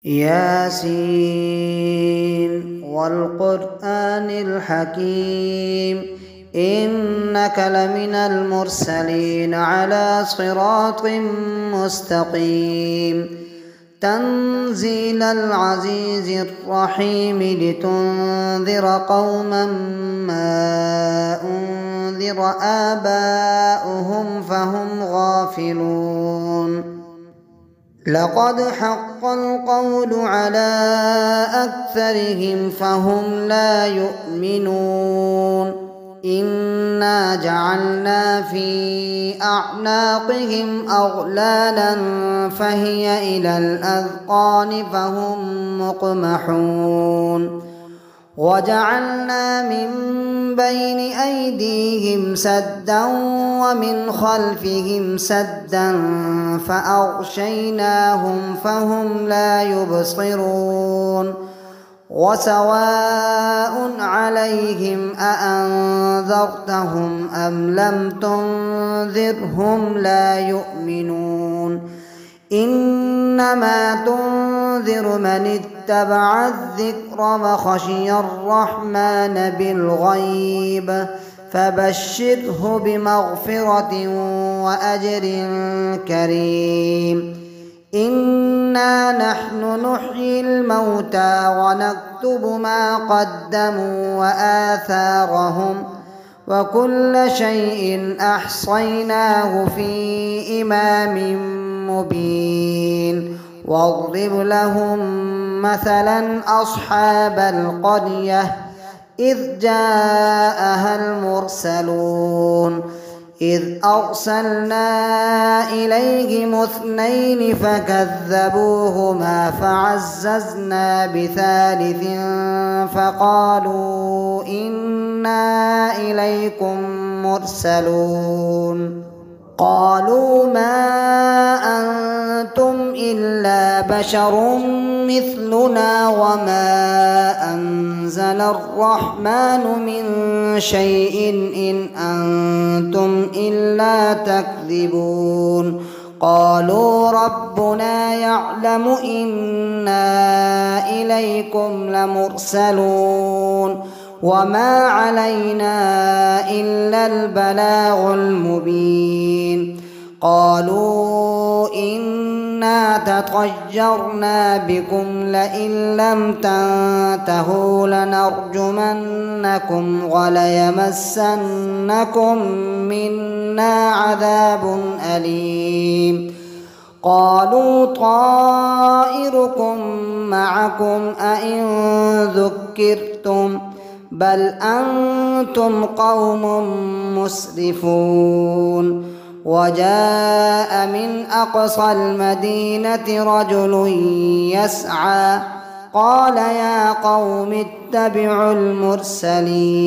ياسين والقرآن الحكيم إنك لمن المرسلين على صراط مستقيم تنزيل العزيز الرحيم لتنذر قوما ما أنذر آباؤهم فهم غافلون لقد حق القول على أكثرهم فهم لا يؤمنون إنا جعلنا في أعناقهم أغلالا فهي إلى الأذقان فهم مقمحون وجعلنا من بين أيديهم سدا ومن خلفهم سدا فأغشيناهم فهم لا يبصرون وسواء عليهم أأنذرتهم أم لم تنذرهم لا يؤمنون إنما تنذر من اتبع الذكر وخشي الرحمن بالغيب فبشره بمغفرة وأجر كريم إنا نحن نحيي الموتى ونكتب ما قدموا وآثارهم وكل شيء أحصيناه في إمام مبين واضرب لهم مثلا أصحاب القرية إذ جاءها المرسلون إذ أرسلنا إليهم اثنين فكذبوهما فعززنا بثالث فقالوا إنا إليكم مرسلون قالوا ما أنتم إلا بشر مثلنا وما أنزل الرحمن من شيء إن أنتم إلا تكذبون قالوا ربنا يعلم إنا إليكم لمرسلون وما علينا إلا البلاغ المبين قالوا إنا تطيرنا بكم لئن لم تنتهوا لنرجمنكم وليمسنكم منا عذاب أليم قالوا طائركم معكم أئن ذكرتم بل أنتم قوم مسرفون وجاء من أقصى المدينة رجل يسعى قال يا قوم اتبعوا المرسلين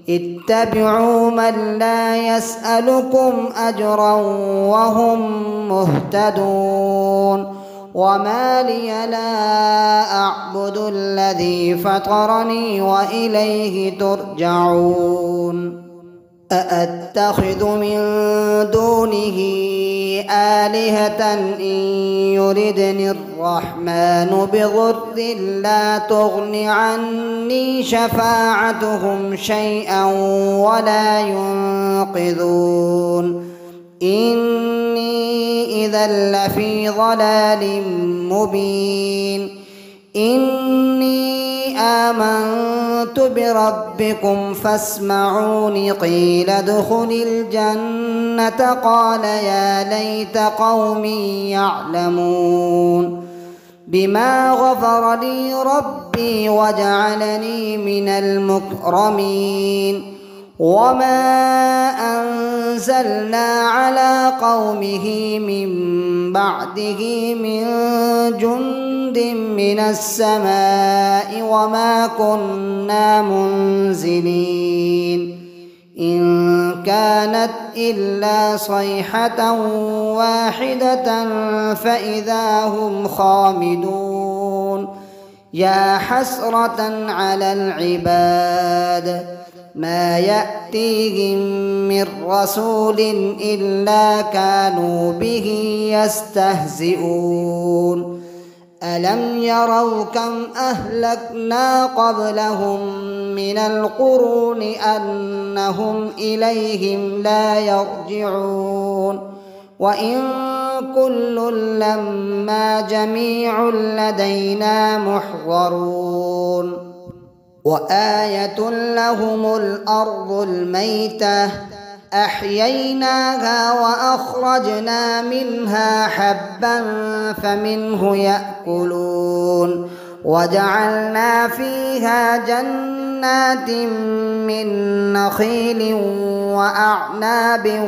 اتبعوا من لا يسألكم أجرا وهم مهتدون وما لي لا أعبد الذي فطرني وإليه ترجعون أأتخذ من دونه آلهة إن يردني الرحمن بضر لا تغن عني شفاعتهم شيئا ولا ينقذون إني إذا لفي ضلال مبين إني آمنت بربكم فاسمعون قيل ادخل الجنة قال يا ليت قومي يعلمون بما غفر لي ربي وجعلني من المكرمين وما أنزلنا على قومه من بعده من جند من السماء وما كنا منزلين إن كانت إلا صيحة واحدة فإذا هم خامدون يا حسرة على العباد ما يأتيهم من رسول إلا كانوا به يستهزئون ألم يروا كم أهلكنا قبلهم من القرون أنهم إليهم لا يرجعون وإن كل لما جميع لدينا محضرون وآية لهم الأرض الميتة أحييناها وأخرجنا منها حبا فمنه يأكلون وجعلنا فيها جنات من نخيل وأعناب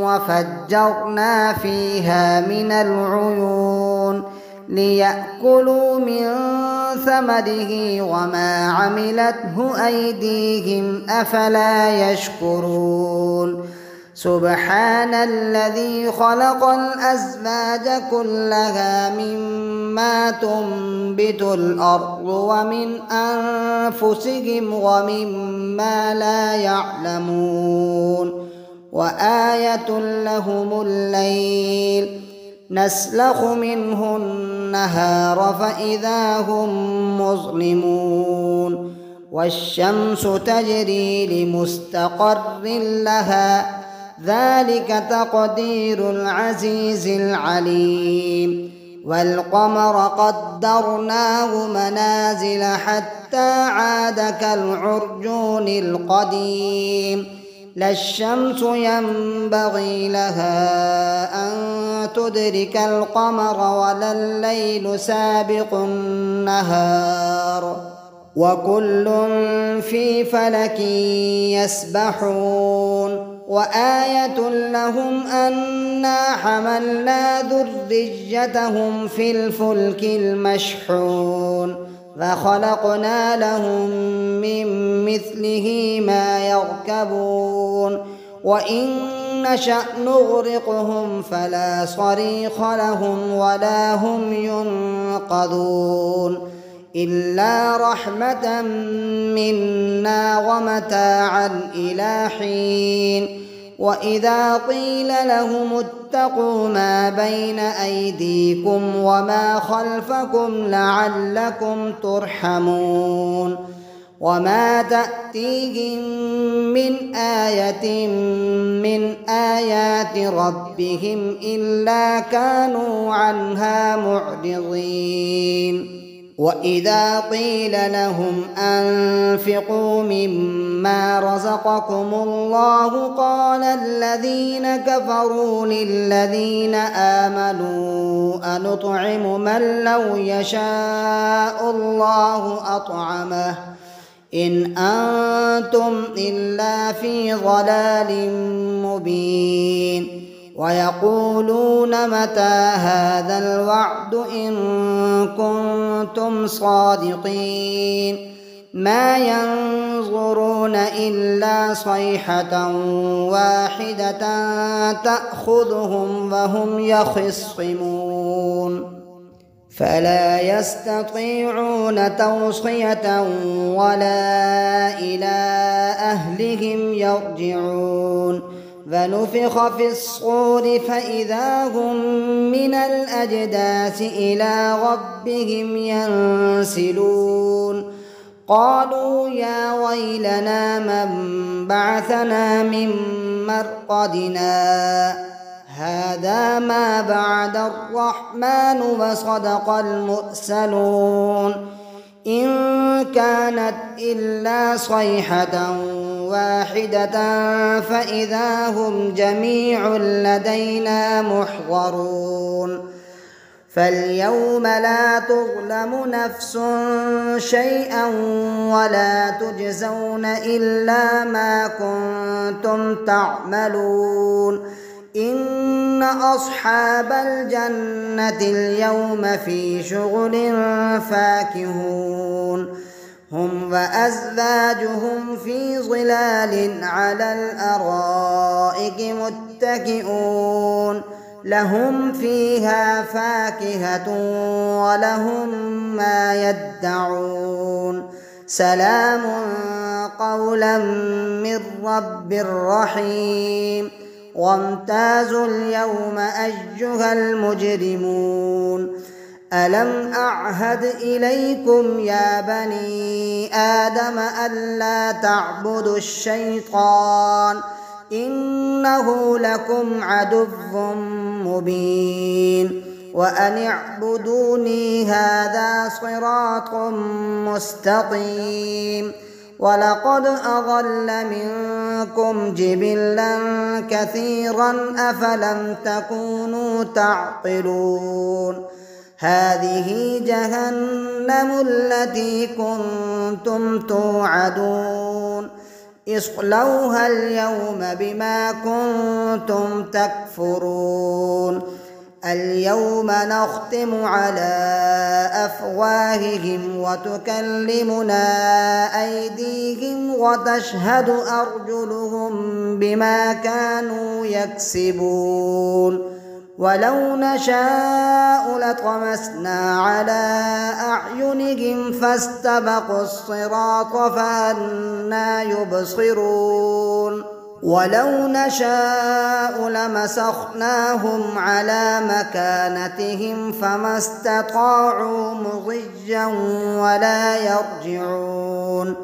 وفجرنا فيها من العيون ليأكلوا من ثمره وما عملته أيديهم أفلا يشكرون سبحان الذي خلق الأزواج كلها مما تنبت الأرض ومن أنفسهم ومما لا يعلمون وآية لهم الليل نسلخ منه النهار فإذا هم مظلمون والشمس تجري لمستقر لها ذلك تقدير العزيز العليم والقمر قدرناه منازل حتى عاد كالعرجون القديم لا الشمس ينبغي لها أن تدرك القمر ولا الليل سابق النهار وكل في فلك يسبحون وآية لهم أنا حملنا ذريتهم في الفلك المشحون فخلقنا لهم من مثله ما يركبون وإن نشأ نغرقهم فلا صريخ لهم ولا هم ينقذون إلا رحمة منا ومتاعا إلى حين وإذا قيل لهم اتقوا ما بين أيديكم وما خلفكم لعلكم ترحمون وما تأتيهم من آية من آيات ربهم إلا كانوا عنها معرضين وإذا قيل لهم أنفقوا مما رزقكم الله قال الذين كفروا للذين آمنوا أنطعم من لو يشاء الله أطعمه إن أنتم إلا في ضلال مبين ويقولون متى هذا الوعد إن كنتم صادقين ما ينظرون إلا صيحة واحدة تأخذهم وهم يخصمون فلا يستطيعون توصية ولا إلى أهلهم يرجعون فنفخ في الصور فإذا هم من الأجداث إلى ربهم ينسلون قالوا يا ويلنا من بعثنا من مرقدنا هذا ما بعد الرحمن وصدق المرسلون إن كانت إلا صيحة واحدة فإذا هم جميع لدينا محضرون فاليوم لا تظلم نفس شيئا ولا تجزون إلا ما كنتم تعملون إن أصحاب الجنة اليوم في شغل فاكهون هم وأزواجهم في ظلال على الأرائك متكئون لهم فيها فاكهة ولهم ما يدعون سلام قولا من رب رحيم وامتازوا اليوم أيها المجرمون ألم أعهد إليكم يا بني آدم ألا تعبدوا الشيطان إنه لكم عدو مبين وأن اعبدوني هذا صراط مستقيم ولقد أضل منكم جبلا كثيرا أفلم تكونوا تعقلون هذه جهنم التي كنتم توعدون اصلوها اليوم بما كنتم تكفرون اليوم نختم على أفواههم وتكلمنا أيديهم وتشهد أرجلهم بما كانوا يكسبون ولو نشاء لطمسنا على أعينهم فاستبقوا الصراط فأنى يبصرون ولو نشاء لمسخناهم على مكانتهم فما استطاعوا مضيا ولا يرجعون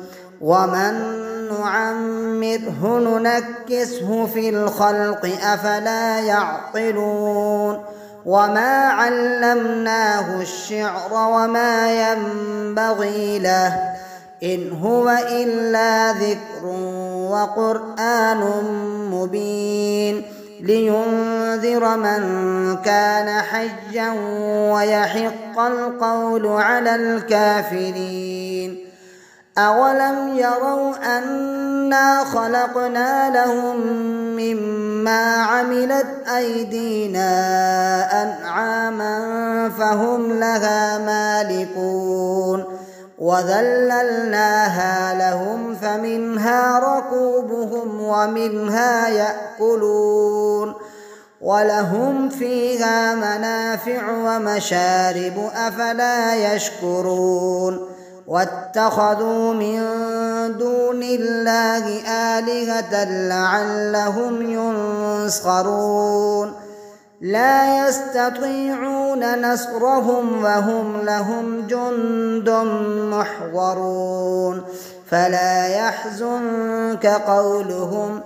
ومن نعمره ننكسه في الخلق أفلا يعقلون وما علمناه الشعر وما ينبغي له إن هو إلا ذكر وقرآن مبين لينذر من كان حيا ويحق القول على الكافرين أولم يروا أنا خلقنا لهم مما عملت أيدينا أنعاما فهم لها مالكون وذللناها لهم فمنها ركوبهم ومنها يأكلون ولهم فيها منافع ومشارب أفلا يشكرون واتخذوا من دون الله آلهة لعلهم ينصرون لا يستطيعون نصرهم وهم لهم جند محضرون فلا يحزنك قولهم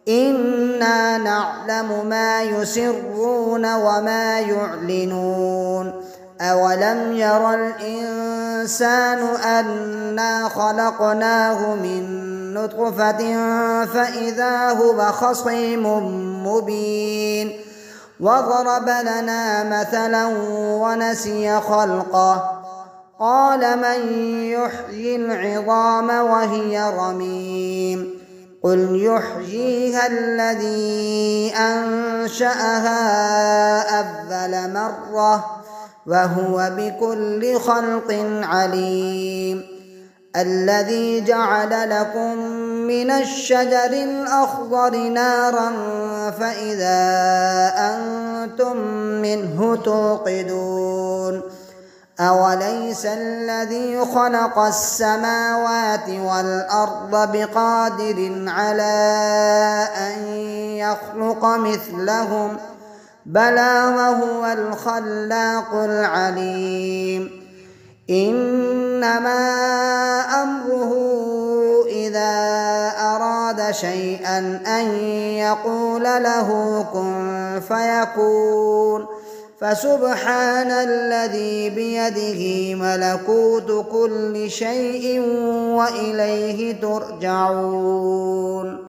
إنا نعلم ما يسرون وما يعلنون أولم ير الإنسان أنا خلقناه من نطفة فإذا هو خصيم مبين وضرب لنا مثلا ونسي خلقه قال من يحيي العظام وهي رميم قل يحييها الذي أنشأها أول مرة وهو بكل خلق عليم الذي جعل لكم من الشجر الأخضر نارا فإذا أنتم منه توقدون أوليس الذي خلق السماوات والأرض بقادر على أن يخلق مثلهم بلى وهو الخلاق العليم إنما أمره إذا أراد شيئا أن يقول له كن فيكون فسبحان الذي بيده ملكوت كل شيء وإليه ترجعون.